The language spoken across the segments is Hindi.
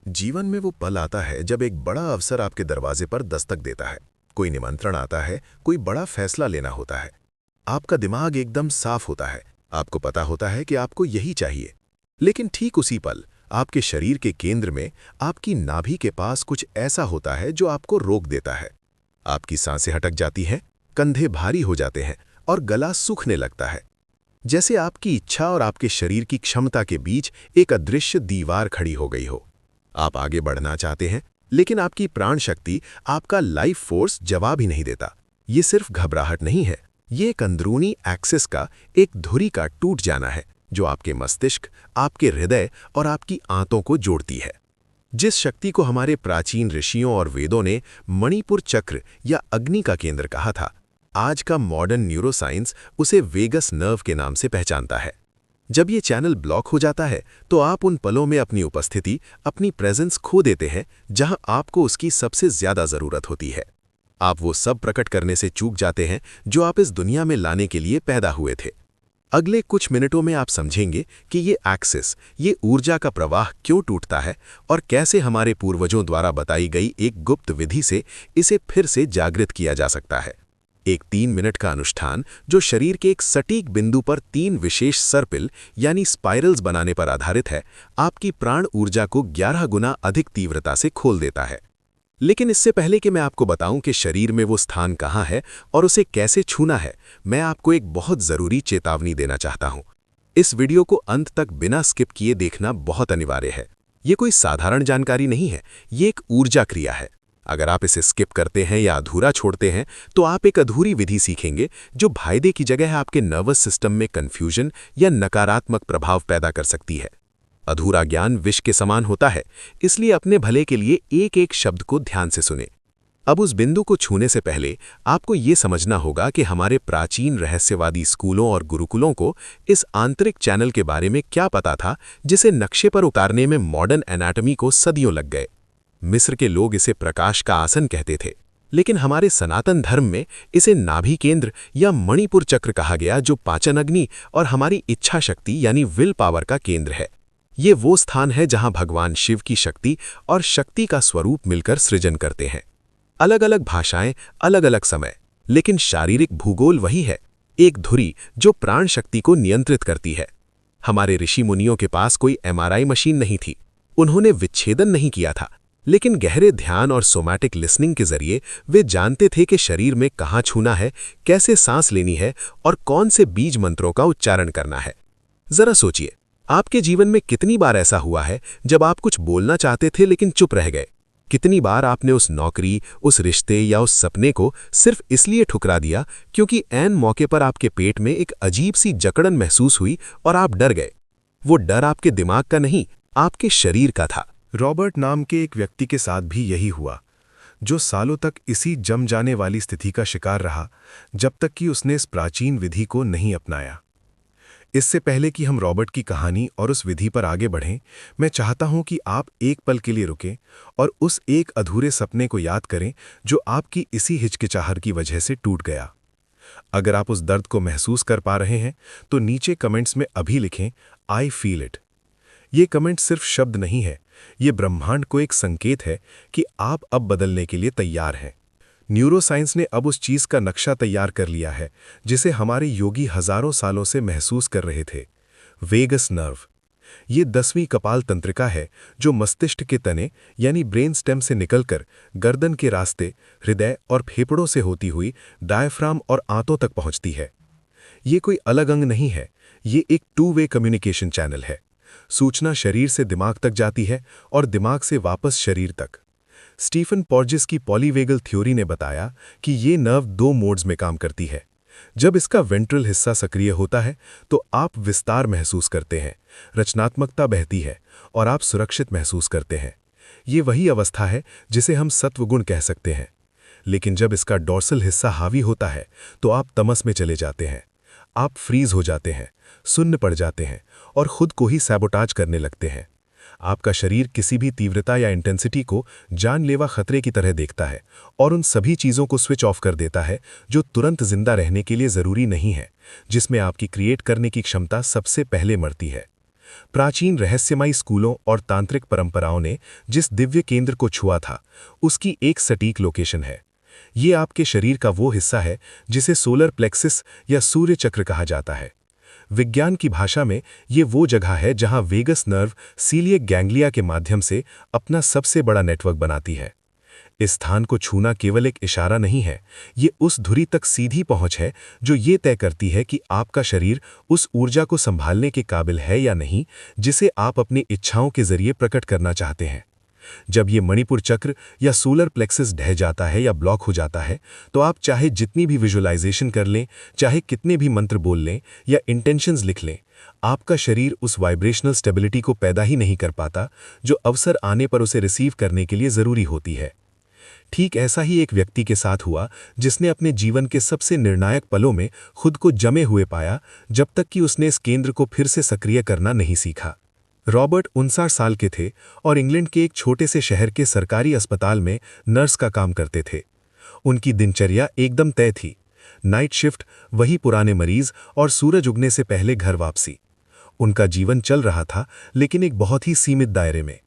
जीवन में वो पल आता है जब एक बड़ा अवसर आपके दरवाजे पर दस्तक देता है। कोई निमंत्रण आता है, कोई बड़ा फैसला लेना होता है। आपका दिमाग एकदम साफ होता है, आपको पता होता है कि आपको यही चाहिए। लेकिन ठीक उसी पल आपके शरीर के केंद्र में, आपकी नाभि के पास कुछ ऐसा होता है जो आपको रोक देता है। आपकी सांसें हटक जाती हैं, कंधे भारी हो जाते हैं और गला सूखने लगता है। जैसे आपकी इच्छा और आपके शरीर की क्षमता के बीच एक अदृश्य दीवार खड़ी हो गई हो। आप आगे बढ़ना चाहते हैं, लेकिन आपकी प्राण शक्ति, आपका लाइफ फोर्स जवाब ही नहीं देता। ये सिर्फ घबराहट नहीं है, ये एक अंदरूनी एक्सिस का, एक धुरी का टूट जाना है जो आपके मस्तिष्क, आपके हृदय और आपकी आंतों को जोड़ती है। जिस शक्ति को हमारे प्राचीन ऋषियों और वेदों ने मणिपुर चक्र या अग्नि का केंद्र कहा था, आज का मॉडर्न न्यूरोसाइंस उसे वेगस नर्व के नाम से पहचानता है। जब ये चैनल ब्लॉक हो जाता है तो आप उन पलों में अपनी उपस्थिति, अपनी प्रेजेंस खो देते हैं जहां आपको उसकी सबसे ज्यादा जरूरत होती है। आप वो सब प्रकट करने से चूक जाते हैं जो आप इस दुनिया में लाने के लिए पैदा हुए थे। अगले कुछ मिनटों में आप समझेंगे कि ये एक्सिस, ये ऊर्जा का प्रवाह क्यों टूटता है और कैसे हमारे पूर्वजों द्वारा बताई गई एक गुप्त विधि से इसे फिर से जागृत किया जा सकता है। एक 3 मिनट का अनुष्ठान जो शरीर के एक सटीक बिंदु पर 3 विशेष सर्पिल यानी स्पाइरल्स बनाने पर आधारित है, आपकी प्राण ऊर्जा को 11 गुना अधिक तीव्रता से खोल देता है। लेकिन इससे पहले कि मैं आपको बताऊं कि शरीर में वो स्थान कहाँ है और उसे कैसे छूना है, मैं आपको एक बहुत ज़रूरी चेतावनी देना चाहता हूं। इस वीडियो को अंत तक बिना स्किप किए देखना बहुत अनिवार्य है। ये कोई साधारण जानकारी नहीं है, ये एक ऊर्जा क्रिया है। अगर आप इसे स्किप करते हैं या अधूरा छोड़ते हैं तो आप एक अधूरी विधि सीखेंगे जो फायदे की जगह आपके नर्वस सिस्टम में कंफ्यूजन या नकारात्मक प्रभाव पैदा कर सकती है। अधूरा ज्ञान विष के समान होता है, इसलिए अपने भले के लिए एक एक शब्द को ध्यान से सुने। अब उस बिंदु को छूने से पहले आपको ये समझना होगा कि हमारे प्राचीन रहस्यवादी स्कूलों और गुरुकुलों को इस आंतरिक चैनल के बारे में क्या पता था जिसे नक्शे पर उतारने में मॉडर्न एनाटॉमी को सदियों लग गए। मिस्र के लोग इसे प्रकाश का आसन कहते थे, लेकिन हमारे सनातन धर्म में इसे नाभि केंद्र या मणिपुर चक्र कहा गया जो पाचन अग्नि और हमारी इच्छा शक्ति यानी विल पावर का केंद्र है। ये वो स्थान है जहां भगवान शिव की शक्ति और शक्ति का स्वरूप मिलकर सृजन करते हैं। अलग अलग भाषाएं, अलग अलग समय, लेकिन शारीरिक भूगोल वही है, एक धुरी जो प्राण शक्ति को नियंत्रित करती है। हमारे ऋषि मुनियों के पास कोई एमआरआई मशीन नहीं थी, उन्होंने विच्छेदन नहीं किया था, लेकिन गहरे ध्यान और सोमैटिक लिसनिंग के जरिए वे जानते थे कि शरीर में कहाँ छूना है, कैसे सांस लेनी है और कौन से बीज मंत्रों का उच्चारण करना है। जरा सोचिए, आपके जीवन में कितनी बार ऐसा हुआ है जब आप कुछ बोलना चाहते थे लेकिन चुप रह गए? कितनी बार आपने उस नौकरी, उस रिश्ते या उस सपने को सिर्फ इसलिए ठुकरा दिया क्योंकि ऐन मौके पर आपके पेट में एक अजीब सी जकड़न महसूस हुई और आप डर गए? वो डर आपके दिमाग का नहीं, आपके शरीर का था। रॉबर्ट नाम के एक व्यक्ति के साथ भी यही हुआ, जो सालों तक इसी जम जाने वाली स्थिति का शिकार रहा, जब तक कि उसने इस प्राचीन विधि को नहीं अपनाया। इससे पहले कि हम रॉबर्ट की कहानी और उस विधि पर आगे बढ़ें, मैं चाहता हूं कि आप एक पल के लिए रुकें और उस एक अधूरे सपने को याद करें जो आपकी इसी हिचकिचाहट की वजह से टूट गया। अगर आप उस दर्द को महसूस कर पा रहे हैं तो नीचे कमेंट्स में अभी लिखें, आई फील इट। ये कमेंट सिर्फ शब्द नहीं है, ये ब्रह्मांड को एक संकेत है कि आप अब बदलने के लिए तैयार हैं। न्यूरोसाइंस ने अब उस चीज का नक्शा तैयार कर लिया है जिसे हमारे योगी हजारों सालों से महसूस कर रहे थे, वेगस नर्व। ये 10वीं कपाल तंत्रिका है जो मस्तिष्क के तने यानी ब्रेन स्टेम से निकलकर गर्दन के रास्ते, हृदय और फेफड़ों से होती हुई डायफ्राम और आंतों तक पहुंचती है। ये कोई अलग अंग नहीं है, ये एक 2 वे कम्युनिकेशन चैनल है। सूचना शरीर से दिमाग तक जाती है और दिमाग से वापस शरीर तक। स्टीफन पॉर्जिस की पॉलीवेगल थ्योरी ने बताया कि ये नर्व 2 मोड्स में काम करती है। जब इसका वेंट्रल हिस्सा सक्रिय होता है तो आप विस्तार महसूस करते हैं, रचनात्मकता बहती है और आप सुरक्षित महसूस करते हैं। ये वही अवस्था है जिसे हम सत्वगुण कह सकते हैं। लेकिन जब इसका डॉर्सल हिस्सा हावी होता है तो आप तमस में चले जाते हैं। आप फ्रीज हो जाते हैं, सुन्न पड़ जाते हैं और खुद को ही सैबोटाज करने लगते हैं। आपका शरीर किसी भी तीव्रता या इंटेंसिटी को जानलेवा खतरे की तरह देखता है और उन सभी चीज़ों को स्विच ऑफ कर देता है जो तुरंत जिंदा रहने के लिए ज़रूरी नहीं है, जिसमें आपकी क्रिएट करने की क्षमता सबसे पहले मरती है। प्राचीन रहस्यमयी स्कूलों और तांत्रिक परंपराओं ने जिस दिव्य केंद्र को छुआ था, उसकी एक सटीक लोकेशन है। ये आपके शरीर का वो हिस्सा है जिसे सोलर प्लेक्सिस या सूर्य चक्र कहा जाता है। विज्ञान की भाषा में ये वो जगह है जहां वेगस नर्व सीलियक गैंग्लिया के माध्यम से अपना सबसे बड़ा नेटवर्क बनाती है। इस स्थान को छूना केवल एक इशारा नहीं है, ये उस धुरी तक सीधी पहुंच है जो ये तय करती है कि आपका शरीर उस ऊर्जा को संभालने के काबिल है या नहीं, जिसे आप अपनी इच्छाओं के जरिए प्रकट करना चाहते हैं। जब ये मणिपुर चक्र या सोलर प्लेक्सिस ढह जाता है या ब्लॉक हो जाता है, तो आप चाहे जितनी भी विजुअलाइजेशन कर लें, चाहे कितने भी मंत्र बोल लें या इंटेंशंस लिख लें, आपका शरीर उस वाइब्रेशनल स्टेबिलिटी को पैदा ही नहीं कर पाता जो अवसर आने पर उसे रिसीव करने के लिए ज़रूरी होती है। ठीक ऐसा ही एक व्यक्ति के साथ हुआ जिसने अपने जीवन के सबसे निर्णायक पलों में खुद को जमे हुए पाया, जब तक कि उसने इस केंद्र को फिर से सक्रिय करना नहीं सीखा। रॉबर्ट 59 साल के थे और इंग्लैंड के एक छोटे से शहर के सरकारी अस्पताल में नर्स का काम करते थे। उनकी दिनचर्या एकदम तय थी। नाइट शिफ्ट, वही पुराने मरीज और सूरज उगने से पहले घर वापसी। उनका जीवन चल रहा था, लेकिन एक बहुत ही सीमित दायरे में।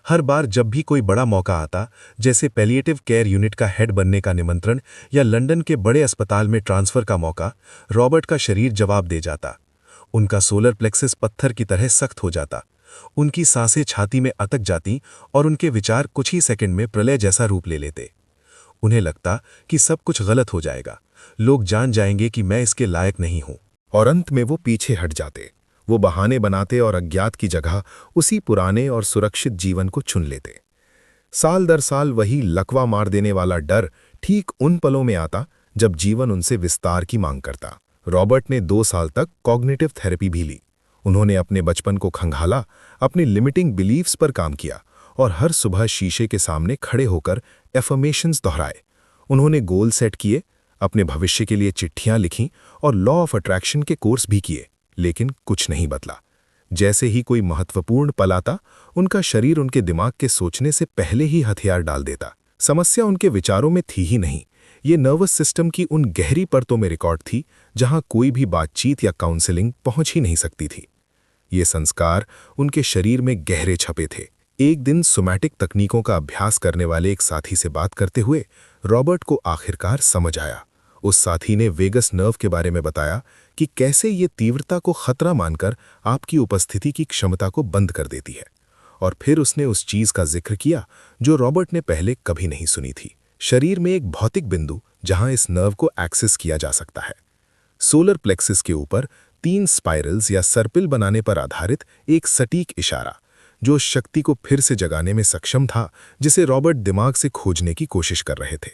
हर बार जब भी कोई बड़ा मौका आता, जैसे पैलिएटिव केयर यूनिट का हेड बनने का निमंत्रण या लंदन के बड़े अस्पताल में ट्रांसफर का मौका, रॉबर्ट का शरीर जवाब दे जाता। उनका सोलर प्लेक्सिस पत्थर की तरह सख्त हो जाता, उनकी सांसें छाती में अटक जाती और उनके विचार कुछ ही सेकंड में प्रलय जैसा रूप ले लेते। उन्हें लगता कि सब कुछ गलत हो जाएगा, लोग जान जाएंगे कि मैं इसके लायक नहीं हूं। और अंत में वो पीछे हट जाते। वो बहाने बनाते और अज्ञात की जगह उसी पुराने और सुरक्षित जीवन को चुन लेते। साल दर साल वही लकवा मार देने वाला डर ठीक उन पलों में आता जब जीवन उनसे विस्तार की मांग करता। रॉबर्ट ने 2 साल तक कॉग्निटिव थेरेपी भी ली। उन्होंने अपने बचपन को खंगाला, अपनी लिमिटिंग बिलीव्स पर काम किया और हर सुबह शीशे के सामने खड़े होकर एफर्मेशंस दोहराए। उन्होंने गोल सेट किए, अपने भविष्य के लिए चिट्ठियां लिखीं और लॉ ऑफ अट्रैक्शन के कोर्स भी किए, लेकिन कुछ नहीं बदला। जैसे ही कोई महत्वपूर्ण पल आता, उनका शरीर उनके दिमाग के सोचने से पहले ही हथियार डाल देता। समस्या उनके विचारों में थी ही नहीं, ये नर्वस सिस्टम की उन गहरी परतों में रिकॉर्ड थी जहां कोई भी बातचीत या काउंसलिंग पहुंच ही नहीं सकती थी। ये संस्कार उनके शरीर में गहरे छपे थे। एक दिन सोमैटिक तकनीकों का अभ्यास करने वाले एक साथी से बात करते हुए रॉबर्ट को आखिरकार समझ आया। उस साथी ने वेगस नर्व के बारे में बताया कि कैसे ये तीव्रता को खतरा मानकर आपकी उपस्थिति की क्षमता को बंद कर देती है। और फिर उसने उस चीज का जिक्र किया जो रॉबर्ट ने पहले कभी नहीं सुनी थी। शरीर में एक भौतिक बिंदु जहां इस नर्व को एक्सेस किया जा सकता है। सोलर प्लेक्सिस के ऊपर 3 स्पाइरल्स या सर्पिल बनाने पर आधारित एक सटीक इशारा, जो शक्ति को फिर से जगाने में सक्षम था, जिसे रॉबर्ट दिमाग से खोजने की कोशिश कर रहे थे।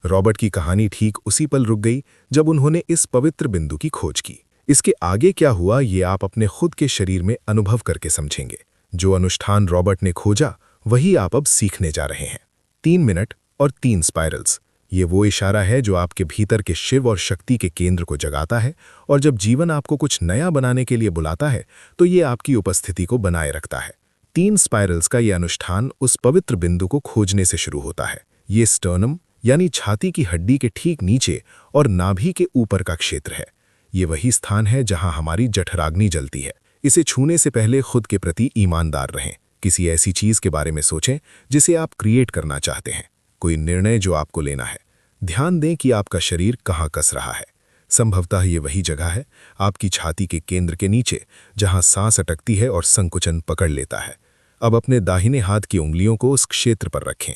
रॉबर्ट की कहानी ठीक उसी पल रुक गई जब उन्होंने इस पवित्र बिंदु की खोज की। इसके आगे क्या हुआ, ये आप अपने खुद के शरीर में अनुभव करके समझेंगे। जो अनुष्ठान रॉबर्ट ने खोजा, वही आप अब सीखने जा रहे हैं। 3 मिनट और 3 स्पाइरल्स, ये वो इशारा है जो आपके भीतर के शिव और शक्ति के केंद्र को जगाता है, और जब जीवन आपको कुछ नया बनाने के लिए बुलाता है, तो ये आपकी उपस्थिति को बनाए रखता है। 3 स्पाइरल्स का ये अनुष्ठान उस पवित्र बिंदु को खोजने से शुरू होता है। ये स्टर्नम यानी छाती की हड्डी के ठीक नीचे और नाभि के ऊपर का क्षेत्र है। ये वही स्थान है जहां हमारी जठराग्नि जलती है। इसे छूने से पहले खुद के प्रति ईमानदार रहें। किसी ऐसी चीज के बारे में सोचें जिसे आप क्रिएट करना चाहते हैं, कोई निर्णय जो आपको लेना है। ध्यान दें कि आपका शरीर कहाँ कस रहा है। संभवतः ये वही जगह है, आपकी छाती के केंद्र के नीचे, जहां सांस अटकती है और संकुचन पकड़ लेता है। अब अपने दाहिने हाथ की उंगलियों को उस क्षेत्र पर रखें।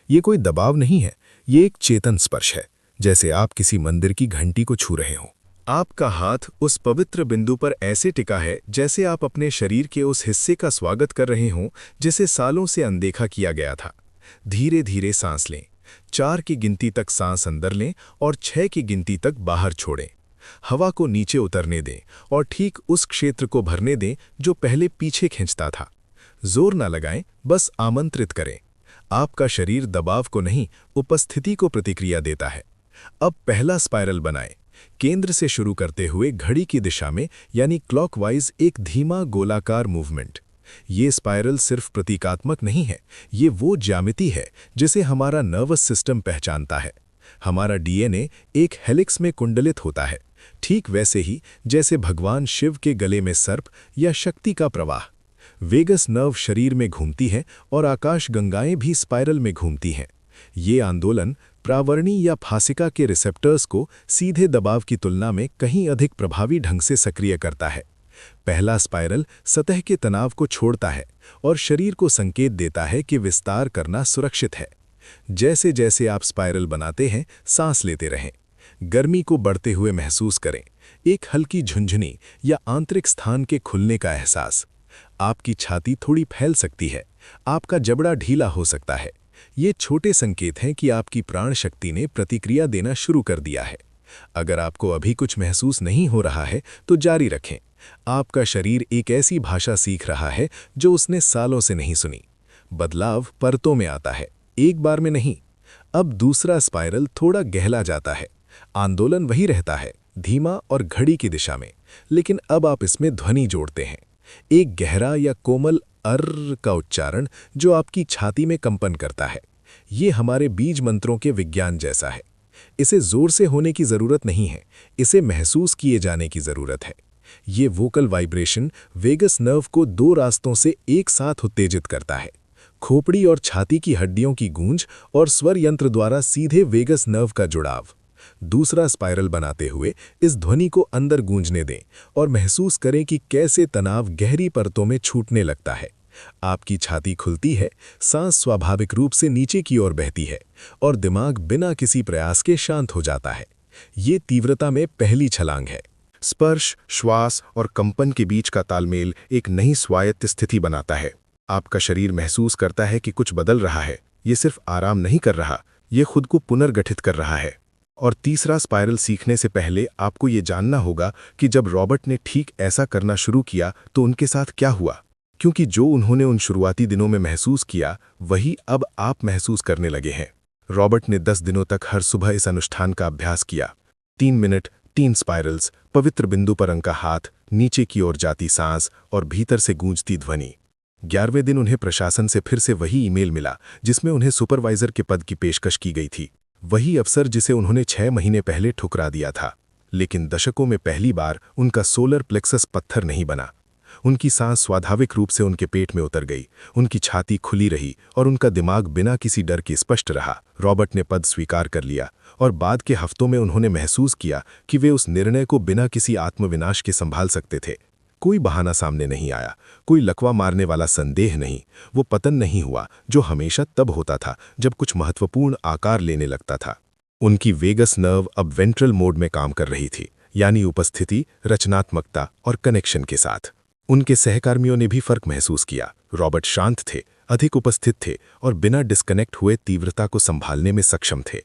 ये कोई दबाव नहीं है, ये एक चेतन स्पर्श है, जैसे आप किसी मंदिर की घंटी को छू रहे हों। आपका हाथ उस पवित्र बिंदु पर ऐसे टिका है जैसे आप अपने शरीर के उस हिस्से का स्वागत कर रहे हों जिसे सालों से अनदेखा किया गया था। धीरे धीरे सांस लें। 4 की गिनती तक सांस अंदर लें और 6 की गिनती तक बाहर छोड़ें। हवा को नीचे उतरने दें और ठीक उस क्षेत्र को भरने दें जो पहले पीछे खींचता था। जोर न लगाएं, बस आमंत्रित करें। आपका शरीर दबाव को नहीं, उपस्थिति को प्रतिक्रिया देता है। अब पहला स्पाइरल बनाएं। केंद्र से शुरू करते हुए घड़ी की दिशा में यानी क्लॉकवाइज एक धीमा गोलाकार मूवमेंट। ये स्पाइरल सिर्फ प्रतीकात्मक नहीं है, ये वो ज्यामिति है जिसे हमारा नर्वस सिस्टम पहचानता है। हमारा डीएनए एक हेलिक्स में कुंडलित होता है, ठीक वैसे ही जैसे भगवान शिव के गले में सर्प या शक्ति का प्रवाह। वेगस नर्व शरीर में घूमती हैं और आकाश गंगाएं भी स्पाइरल में घूमती हैं। ये आंदोलन प्रावर्णी या फासिका के रिसेप्टर्स को सीधे दबाव की तुलना में कहीं अधिक प्रभावी ढंग से सक्रिय करता है। पहला स्पाइरल सतह के तनाव को छोड़ता है और शरीर को संकेत देता है कि विस्तार करना सुरक्षित है। जैसे जैसे आप स्पाइरल बनाते हैं, सांस लेते रहें। गर्मी को बढ़ते हुए महसूस करें, एक हल्की झुंझुनी या आंतरिक स्थान के खुलने का एहसास। आपकी छाती थोड़ी फैल सकती है, आपका जबड़ा ढीला हो सकता है। ये छोटे संकेत हैं कि आपकी प्राण शक्ति ने प्रतिक्रिया देना शुरू कर दिया है। अगर आपको अभी कुछ महसूस नहीं हो रहा है तो जारी रखें। आपका शरीर एक ऐसी भाषा सीख रहा है जो उसने सालों से नहीं सुनी। बदलाव परतों में आता है, एक बार में नहीं। अब दूसरा स्पाइरल थोड़ा गहरा जाता है। आंदोलन वही रहता है, धीमा और घड़ी की दिशा में, लेकिन अब आप इसमें ध्वनि जोड़ते हैं। एक गहरा या कोमल अर्र का उच्चारण जो आपकी छाती में कंपन करता है। ये हमारे बीज मंत्रों के विज्ञान जैसा है। इसे जोर से होने की जरूरत नहीं है, इसे महसूस किए जाने की जरूरत है। ये वोकल वाइब्रेशन वेगस नर्व को दो रास्तों से एक साथ उत्तेजित करता है। खोपड़ी और छाती की हड्डियों की गूंज और स्वर यंत्र द्वारा सीधे वेगस नर्व का जुड़ाव। दूसरा स्पाइरल बनाते हुए इस ध्वनि को अंदर गूंजने दें और महसूस करें कि कैसे तनाव गहरी परतों में छूटने लगता है। आपकी छाती खुलती है, सांस स्वाभाविक रूप से नीचे की ओर बहती है और दिमाग बिना किसी प्रयास के शांत हो जाता है। ये तीव्रता में पहली छलांग है। स्पर्श, श्वास और कंपन के बीच का तालमेल एक नई स्वायत्त स्थिति बनाता है। आपका शरीर महसूस करता है कि कुछ बदल रहा है। ये सिर्फ आराम नहीं कर रहा, ये खुद को पुनर्गठित कर रहा है। और तीसरा स्पाइरल सीखने से पहले आपको ये जानना होगा कि जब रॉबर्ट ने ठीक ऐसा करना शुरू किया तो उनके साथ क्या हुआ, क्योंकि जो उन्होंने उन शुरुआती दिनों में महसूस किया वही अब आप महसूस करने लगे हैं। रॉबर्ट ने 10 दिनों तक हर सुबह इस अनुष्ठान का अभ्यास किया। 3 मिनट, 3 स्पाइरल्स, पवित्र बिंदु पर उनका हाथ, नीचे की ओर जाती सांस और भीतर से गूंजती ध्वनि। 11वें दिन उन्हें प्रशासन से फिर से वही ईमेल मिला जिसमें उन्हें सुपरवाइजर के पद की पेशकश की गई थी। वही अफसर जिसे उन्होंने 6 महीने पहले ठुकरा दिया था। लेकिन दशकों में पहली बार उनका सोलर प्लेक्सस पत्थर नहीं बना। उनकी सांस स्वाभाविक रूप से उनके पेट में उतर गई, उनकी छाती खुली रही और उनका दिमाग बिना किसी डर के स्पष्ट रहा। रॉबर्ट ने पद स्वीकार कर लिया और बाद के हफ्तों में उन्होंने महसूस किया कि वे उस निर्णय को बिना किसी आत्मविनाश के संभाल सकते थे। कोई बहाना सामने नहीं आया, कोई लकवा मारने वाला संदेह नहीं। वो पतन नहीं हुआ जो हमेशा तब होता था जब कुछ महत्वपूर्ण आकार लेने लगता था। उनकी वेगस नर्व अब वेंट्रल मोड में काम कर रही थी, यानी उपस्थिति, रचनात्मकता और कनेक्शन के साथ। उनके सहकर्मियों ने भी फर्क महसूस किया। रॉबर्ट शांत थे, अधिक उपस्थित थे और बिना डिस्कनेक्ट हुए तीव्रता को संभालने में सक्षम थे।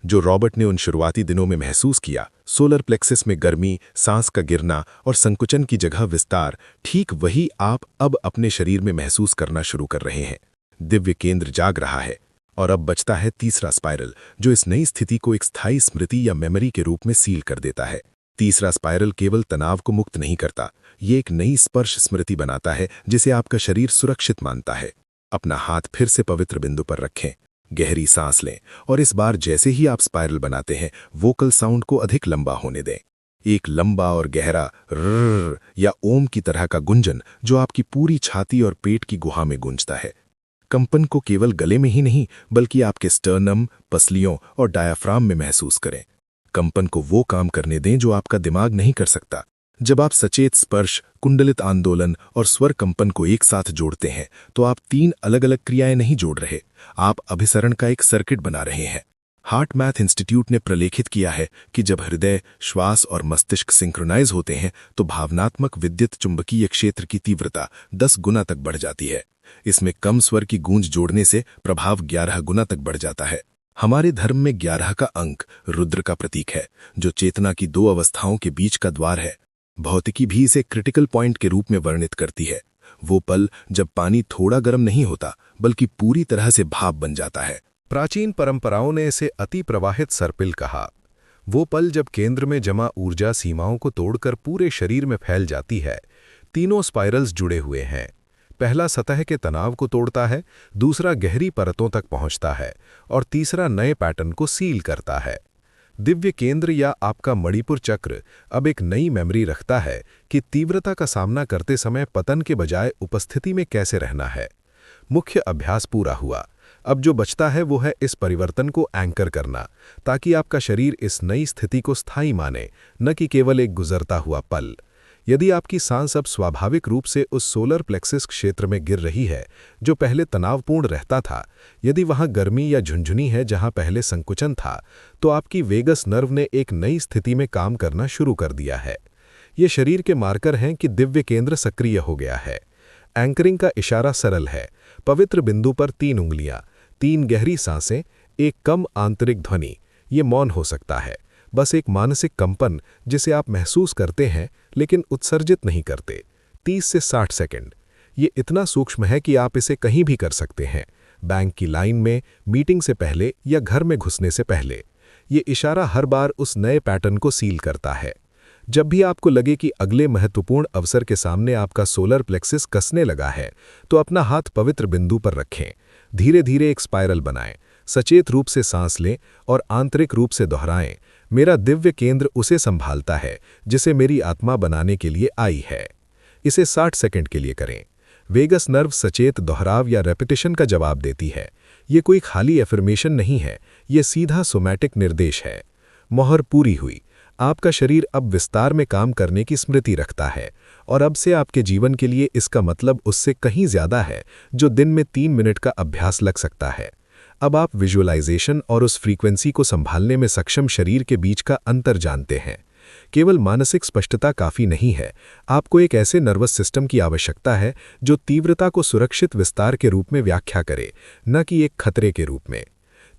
जो रॉबर्ट ने उन शुरुआती दिनों में महसूस किया, सोलर प्लेक्सस में गर्मी, सांस का गिरना और संकुचन की जगह विस्तार, ठीक वही आप अब अपने शरीर में महसूस करना शुरू कर रहे हैं। दिव्य केंद्र जाग रहा है। और अब बचता है तीसरा स्पाइरल, जो इस नई स्थिति को एक स्थायी स्मृति या मेमोरी के रूप में सील कर देता है। तीसरा स्पाइरल केवल तनाव को मुक्त नहीं करता, ये एक नई स्पर्श स्मृति बनाता है जिसे आपका शरीर सुरक्षित मानता है। अपना हाथ फिर से पवित्र बिंदु पर रखें, गहरी सांस लें और इस बार जैसे ही आप स्पाइरल बनाते हैं, वोकल साउंड को अधिक लंबा होने दें। एक लंबा और गहरा रर या ओम की तरह का गुंजन जो आपकी पूरी छाती और पेट की गुहा में गूंजता है। कंपन को केवल गले में ही नहीं बल्कि आपके स्टर्नम, पसलियों और डायाफ्राम में महसूस करें। कंपन को वो काम करने दें जो आपका दिमाग नहीं कर सकता। जब आप सचेत स्पर्श, कुंडलित आंदोलन और स्वर कंपन को एक साथ जोड़ते हैं तो आप 3 अलग-अलग क्रियाएं नहीं जोड़ रहे, आप अभिसरण का एक सर्किट बना रहे हैं। हार्ट मैथ इंस्टीट्यूट ने प्रलेखित किया है कि जब हृदय, श्वास और मस्तिष्क सिंक्रोनाइज होते हैं तो भावनात्मक विद्युत चुंबकीय क्षेत्र की तीव्रता 10 गुना तक बढ़ जाती है। इसमें कम स्वर की गूंज जोड़ने से प्रभाव 11 गुना तक बढ़ जाता है। हमारे धर्म में 11 का अंक रुद्र का प्रतीक है, जो चेतना की 2 अवस्थाओं के बीच का द्वार है। भौतिकी भी इसे क्रिटिकल पॉइंट के रूप में वर्णित करती है, वो पल जब पानी थोड़ा गर्म नहीं होता बल्कि पूरी तरह से भाप बन जाता है। प्राचीन परंपराओं ने इसे अति प्रवाहित सर्पिल कहा। वो पल जब केंद्र में जमा ऊर्जा सीमाओं को तोड़कर पूरे शरीर में फैल जाती है। तीनों स्पाइरल्स जुड़े हुए हैं। पहला सतह के तनाव को तोड़ता है, दूसरा गहरी परतों तक पहुंचता है और तीसरा नए पैटर्न को सील करता है। दिव्य केंद्र या आपका मणिपुर चक्र अब एक नई मेमोरी रखता है कि तीव्रता का सामना करते समय पतन के बजाय उपस्थिति में कैसे रहना है। मुख्य अभ्यास पूरा हुआ। अब जो बचता है वो है इस परिवर्तन को एंकर करना, ताकि आपका शरीर इस नई स्थिति को स्थायी माने, न कि केवल एक गुजरता हुआ पल। यदि आपकी सांस अब स्वाभाविक रूप से उस सोलर प्लेक्सिस क्षेत्र में गिर रही है जो पहले तनावपूर्ण रहता था, यदि वहां गर्मी या झुंझुनी है जहां पहले संकुचन था, तो आपकी वेगस नर्व ने एक नई स्थिति में काम करना शुरू कर दिया है। ये शरीर के मार्कर हैं कि दिव्य केंद्र सक्रिय हो गया है। एंकरिंग का इशारा सरल है। पवित्र बिंदु पर 3 उंगलियां, 3 गहरी सांसें, एक कम आंतरिक ध्वनि। ये मौन हो सकता है, बस एक मानसिक कंपन जिसे आप महसूस करते हैं लेकिन उत्सर्जित नहीं करते। 30 से 60 सेकंड। ये इतना सूक्ष्म है कि आप इसे कहीं भी कर सकते हैं, बैंक की लाइन में, मीटिंग से पहले या घर में घुसने से पहले। ये इशारा हर बार उस नए पैटर्न को सील करता है। जब भी आपको लगे कि अगले महत्वपूर्ण अवसर के सामने आपका सोलर प्लेक्सिस कसने लगा है, तो अपना हाथ पवित्र बिंदु पर रखें। धीरे धीरे एक स्पाइरल बनाएं, सचेत रूप से सांस लें और आंतरिक रूप से दोहराएं, मेरा दिव्य केंद्र उसे संभालता है जिसे मेरी आत्मा बनाने के लिए आई है। इसे 60 सेकंड के लिए करें। वेगस नर्व सचेत दोहराव या रेपिटेशन का जवाब देती है। ये कोई खाली एफर्मेशन नहीं है, ये सीधा सोमैटिक निर्देश है। मोहर पूरी हुई। आपका शरीर अब विस्तार में काम करने की स्मृति रखता है, और अब से आपके जीवन के लिए इसका मतलब उससे कहीं ज्यादा है जो दिन में 3 मिनट का अभ्यास लग सकता है। अब आप विजुअलाइजेशन और उस फ्रीक्वेंसी को संभालने में सक्षम शरीर के बीच का अंतर जानते हैं। केवल मानसिक स्पष्टता काफी नहीं है, आपको एक ऐसे नर्वस सिस्टम की आवश्यकता है जो तीव्रता को सुरक्षित विस्तार के रूप में व्याख्या करे, न कि एक खतरे के रूप में।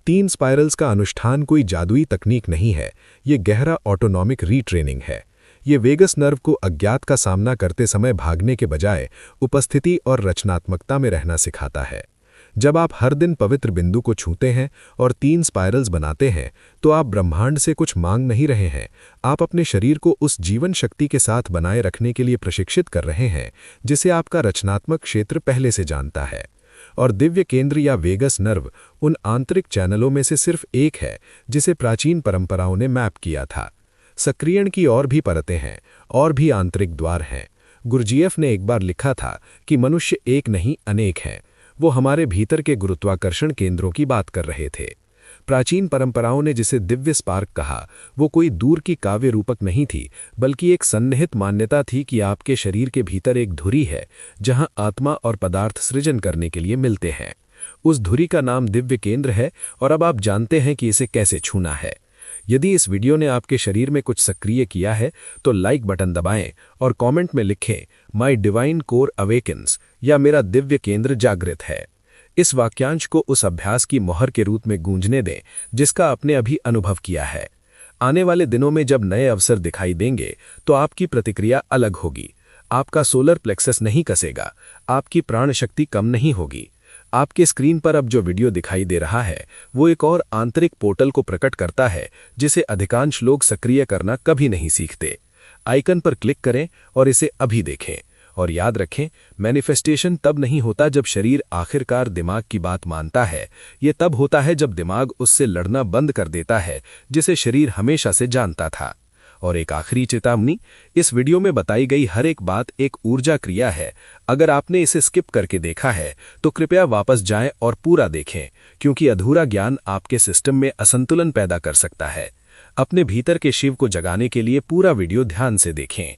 3 स्पाइरल्स का अनुष्ठान कोई जादुई तकनीक नहीं है, ये गहरा ऑटोनॉमिक रीट्रेनिंग है। ये वेगस नर्व को अज्ञात का सामना करते समय भागने के बजाय उपस्थिति और रचनात्मकता में रहना सिखाता है। जब आप हर दिन पवित्र बिंदु को छूते हैं और 3 स्पाइरल्स बनाते हैं, तो आप ब्रह्मांड से कुछ मांग नहीं रहे हैं, आप अपने शरीर को उस जीवन शक्ति के साथ बनाए रखने के लिए प्रशिक्षित कर रहे हैं जिसे आपका रचनात्मक क्षेत्र पहले से जानता है। और दिव्य केंद्र या वेगस नर्व उन आंतरिक चैनलों में से सिर्फ एक है जिसे प्राचीन परंपराओं ने मैप किया था। सक्रियण की और भी परतें हैं, और भी आंतरिक द्वार हैं। गुरजीएफ ने एक बार लिखा था कि मनुष्य एक नहीं अनेक हैं। वो हमारे भीतर के गुरुत्वाकर्षण केंद्रों की बात कर रहे थे। प्राचीन परंपराओं ने जिसे दिव्य स्पार्क कहा, वो कोई दूर की काव्य रूपक नहीं थी, बल्कि एक सन्निहित मान्यता थी कि आपके शरीर के भीतर एक धुरी है जहां आत्मा और पदार्थ सृजन करने के लिए मिलते हैं। उस धुरी का नाम दिव्य केंद्र है, और अब आप जानते हैं कि इसे कैसे छूना है। यदि इस वीडियो ने आपके शरीर में कुछ सक्रिय किया है तो लाइक बटन दबाएं और कमेंट में लिखें माय डिवाइन कोर अवेकन्स या मेरा दिव्य केंद्र जागृत है। इस वाक्यांश को उस अभ्यास की मोहर के रूप में गूंजने दें जिसका आपने अभी अनुभव किया है। आने वाले दिनों में जब नए अवसर दिखाई देंगे तो आपकी प्रतिक्रिया अलग होगी। आपका सोलर प्लेक्सस नहीं कसेगा, आपकी प्राण शक्ति कम नहीं होगी। आपके स्क्रीन पर अब जो वीडियो दिखाई दे रहा है वो एक और आंतरिक पोर्टल को प्रकट करता है जिसे अधिकांश लोग सक्रिय करना कभी नहीं सीखते। आइकन पर क्लिक करें और इसे अभी देखें। और याद रखें, मैनिफेस्टेशन तब नहीं होता जब शरीर आखिरकार दिमाग की बात मानता है, ये तब होता है जब दिमाग उससे लड़ना बंद कर देता है जिसे शरीर हमेशा से जानता था। और एक आखिरी चेतावनी, इस वीडियो में बताई गई हर एक बात एक ऊर्जा क्रिया है। अगर आपने इसे स्किप करके देखा है तो कृपया वापस जाएं और पूरा देखें, क्योंकि अधूरा ज्ञान आपके सिस्टम में असंतुलन पैदा कर सकता है। अपने भीतर के शिव को जगाने के लिए पूरा वीडियो ध्यान से देखें।